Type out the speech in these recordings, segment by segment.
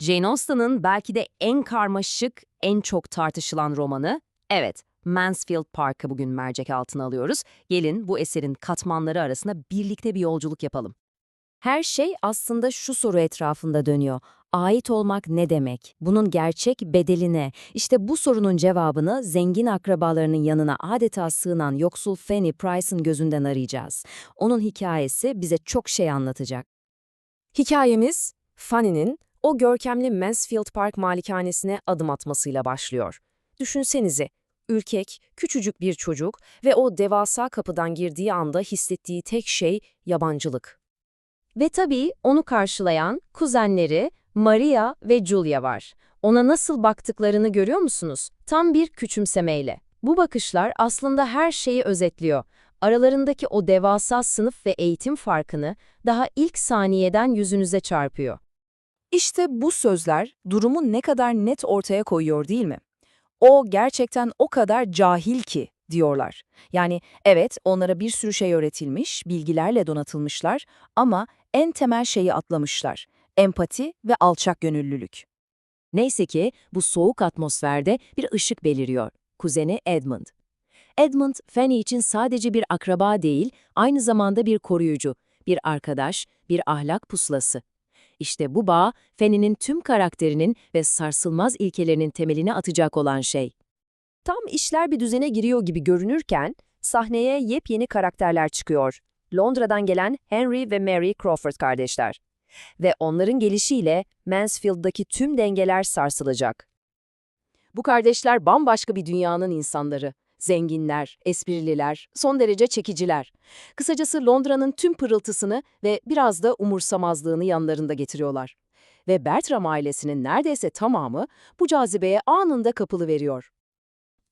Jane Austen'ın belki de en karmaşık, en çok tartışılan romanı, evet, Mansfield Park'ı bugün mercek altına alıyoruz. Gelin bu eserin katmanları arasında birlikte bir yolculuk yapalım. Her şey aslında şu soru etrafında dönüyor. Ait olmak ne demek? Bunun gerçek bedeli ne? İşte bu sorunun cevabını zengin akrabalarının yanına adeta sığınan yoksul Fanny Price'ın gözünden arayacağız. Onun hikayesi bize çok şey anlatacak. Hikayemiz, Fanny'nin o görkemli Mansfield Park malikanesine adım atmasıyla başlıyor. Düşünsenize, ürkek, küçücük bir çocuk ve o devasa kapıdan girdiği anda hissettiği tek şey yabancılık. Ve tabii onu karşılayan kuzenleri Maria ve Julia var. Ona nasıl baktıklarını görüyor musunuz? Tam bir küçümsemeyle. Bu bakışlar aslında her şeyi özetliyor. Aralarındaki o devasa sınıf ve eğitim farkını daha ilk saniyeden yüzünüze çarpıyor. İşte bu sözler durumu ne kadar net ortaya koyuyor değil mi? O gerçekten o kadar cahil ki diyorlar. Yani evet onlara bir sürü şey öğretilmiş, bilgilerle donatılmışlar ama en temel şeyi atlamışlar. Empati ve alçak gönüllülük. Neyse ki bu soğuk atmosferde bir ışık beliriyor. Kuzeni Edmund. Edmund, Fanny için sadece bir akraba değil, aynı zamanda bir koruyucu, bir arkadaş, bir ahlak pusulası. İşte bu bağ, Fanny'nin tüm karakterinin ve sarsılmaz ilkelerinin temelini atacak olan şey. Tam işler bir düzene giriyor gibi görünürken sahneye yepyeni karakterler çıkıyor. Londra'dan gelen Henry ve Mary Crawford kardeşler. Ve onların gelişiyle Mansfield'daki tüm dengeler sarsılacak. Bu kardeşler bambaşka bir dünyanın insanları. Zenginler, esprililer, son derece çekiciler. Kısacası Londra'nın tüm pırıltısını ve biraz da umursamazlığını yanlarında getiriyorlar. Ve Bertram ailesinin neredeyse tamamı bu cazibeye anında kapılıveriyor.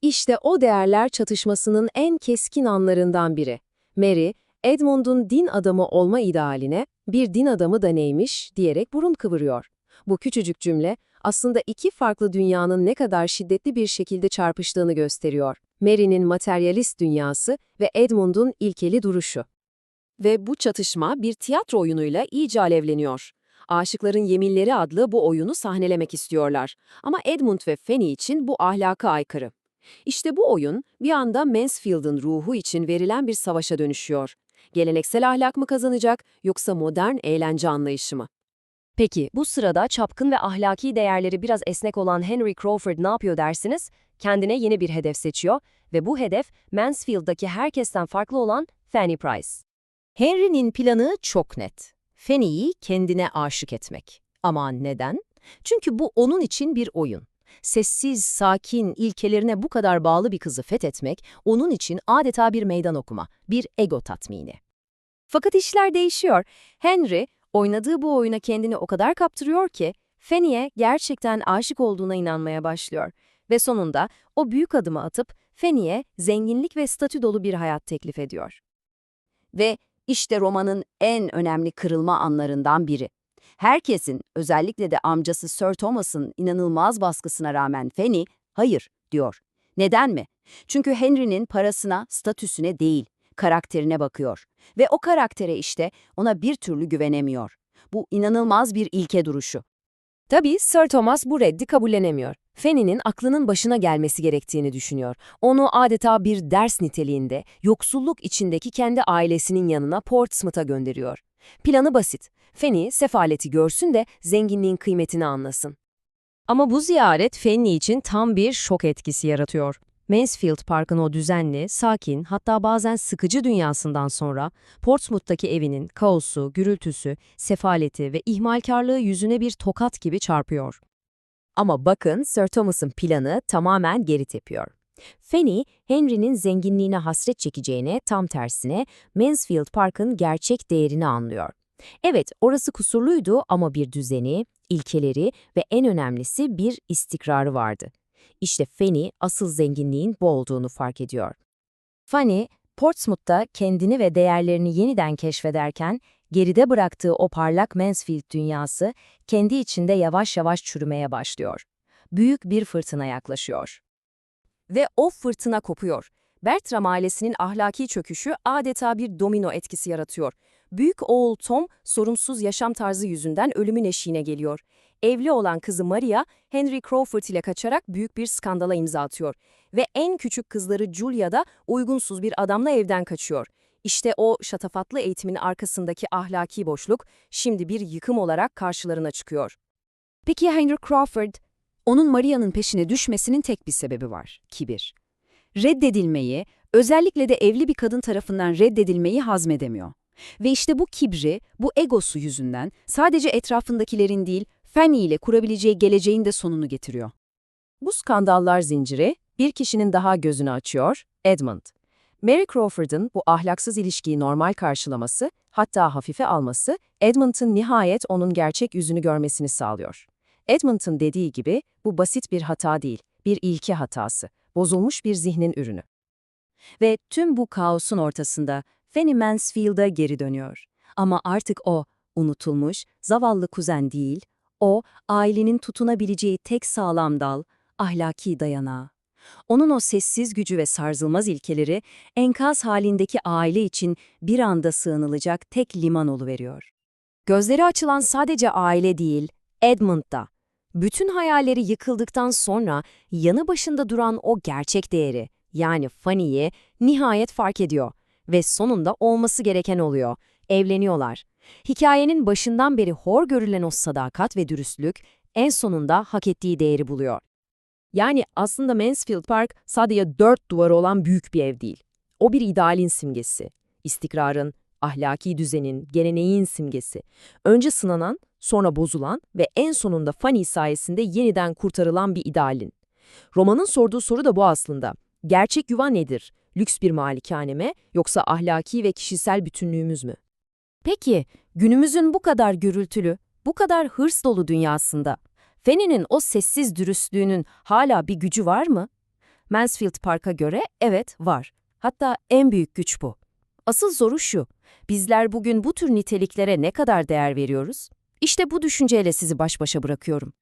İşte o değerler çatışmasının en keskin anlarından biri. Mary, Edmund'un din adamı olma idealine bir din adamı da neymiş diyerek burun kıvırıyor. Bu küçücük cümle aslında iki farklı dünyanın ne kadar şiddetli bir şekilde çarpıştığını gösteriyor. Mary'nin materyalist dünyası ve Edmund'un ilkeli duruşu. Ve bu çatışma bir tiyatro oyunuyla iyice alevleniyor. Aşıkların Yeminleri adlı bu oyunu sahnelemek istiyorlar. Ama Edmund ve Fanny için bu ahlaka aykırı. İşte bu oyun bir anda Mansfield'ın ruhu için verilen bir savaşa dönüşüyor. Geleneksel ahlak mı kazanacak yoksa modern eğlence anlayışı mı? Peki bu sırada çapkın ve ahlaki değerleri biraz esnek olan Henry Crawford ne yapıyor dersiniz? Kendine yeni bir hedef seçiyor ve bu hedef Mansfield'daki herkesten farklı olan Fanny Price. Henry'nin planı çok net. Fanny'yi kendine aşık etmek. Ama neden? Çünkü bu onun için bir oyun. Sessiz, sakin, ilkelerine bu kadar bağlı bir kızı fethetmek, onun için adeta bir meydan okuma, bir ego tatmini. Fakat işler değişiyor. Henry, oynadığı bu oyuna kendini o kadar kaptırıyor ki, Fanny'e gerçekten aşık olduğuna inanmaya başlıyor. Ve sonunda o büyük adımı atıp Fanny'e zenginlik ve statü dolu bir hayat teklif ediyor. Ve işte romanın en önemli kırılma anlarından biri. Herkesin, özellikle de amcası Sir Thomas'ın inanılmaz baskısına rağmen Fanny, hayır diyor. Neden mi? Çünkü Henry'nin parasına, statüsüne değil, karakterine bakıyor. Ve o karaktere işte ona bir türlü güvenemiyor. Bu inanılmaz bir ilke duruşu. Tabii Sir Thomas bu reddi kabullenemiyor. Fanny'nin aklının başına gelmesi gerektiğini düşünüyor. Onu adeta bir ders niteliğinde, yoksulluk içindeki kendi ailesinin yanına Portsmouth'a gönderiyor. Planı basit. Fanny sefaleti görsün de zenginliğin kıymetini anlasın. Ama bu ziyaret Fanny için tam bir şok etkisi yaratıyor. Mansfield Park'ın o düzenli, sakin, hatta bazen sıkıcı dünyasından sonra Portsmouth'taki evinin kaosu, gürültüsü, sefaleti ve ihmalkarlığı yüzüne bir tokat gibi çarpıyor. Ama bakın Sir Thomas'ın planı tamamen geri tepiyor. Fanny, Henry'nin zenginliğine hasret çekeceğine tam tersine Mansfield Park'ın gerçek değerini anlıyor. Evet, orası kusurluydu ama bir düzeni, ilkeleri ve en önemlisi bir istikrarı vardı. İşte Fanny asıl zenginliğin bu olduğunu fark ediyor. Fanny, Portsmouth'ta kendini ve değerlerini yeniden keşfederken, geride bıraktığı o parlak Mansfield dünyası kendi içinde yavaş yavaş çürümeye başlıyor. Büyük bir fırtına yaklaşıyor. Ve o fırtına kopuyor. Bertram ailesinin ahlaki çöküşü adeta bir domino etkisi yaratıyor. Büyük oğul Tom, sorumsuz yaşam tarzı yüzünden ölümün eşiğine geliyor. evli olan kızı Maria, Henry Crawford ile kaçarak büyük bir skandala imza atıyor. Ve en küçük kızları Julia da uygunsuz bir adamla evden kaçıyor. İşte o şatafatlı eğitimin arkasındaki ahlaki boşluk şimdi bir yıkım olarak karşılarına çıkıyor. Peki Henry Crawford? Onun Maria'nın peşine düşmesinin tek bir sebebi var: kibir. Reddedilmeyi, özellikle de evli bir kadın tarafından reddedilmeyi hazmedemiyor. Ve işte bu kibri, bu egosu yüzünden sadece etrafındakilerin değil, Fanny ile kurabileceği geleceğin de sonunu getiriyor. Bu skandallar zinciri bir kişinin daha gözünü açıyor, Edmund. Mary Crawford'ın bu ahlaksız ilişkiyi normal karşılaması, hatta hafife alması, Edmund'ın nihayet onun gerçek yüzünü görmesini sağlıyor. Edmund'ın dediği gibi bu basit bir hata değil, bir ilke hatası, bozulmuş bir zihnin ürünü. Ve tüm bu kaosun ortasında Fanny Mansfield'a geri dönüyor. Ama artık o, unutulmuş, zavallı kuzen değil, o, ailenin tutunabileceği tek sağlam dal, ahlaki dayanağı. Onun o sessiz gücü ve sarsılmaz ilkeleri, enkaz halindeki aile için bir anda sığınılacak tek liman oluveriyor. Gözleri açılan sadece aile değil, Edmund da. Bütün hayalleri yıkıldıktan sonra yanı başında duran o gerçek değeri, yani Fanny'yi nihayet fark ediyor ve sonunda olması gereken oluyor. Evleniyorlar. Hikayenin başından beri hor görülen o sadakat ve dürüstlük en sonunda hak ettiği değeri buluyor. Yani aslında Mansfield Park sadece 4 duvarı olan büyük bir ev değil. O bir idealin simgesi. İstikrarın, ahlaki düzenin, geleneğin simgesi. Önce sınanan, sonra bozulan ve en sonunda Fanny sayesinde yeniden kurtarılan bir idealin. Romanın sorduğu soru da bu aslında. Gerçek yuva nedir? Lüks bir malikane mi, yoksa ahlaki ve kişisel bütünlüğümüz mü? Peki, günümüzün bu kadar gürültülü, bu kadar hırs dolu dünyasında Fanny'nin o sessiz dürüstlüğünün hala bir gücü var mı? Mansfield Park'a göre evet var. Hatta en büyük güç bu. Asıl soru şu: bizler bugün bu tür niteliklere ne kadar değer veriyoruz? İşte bu düşünceyle sizi baş başa bırakıyorum.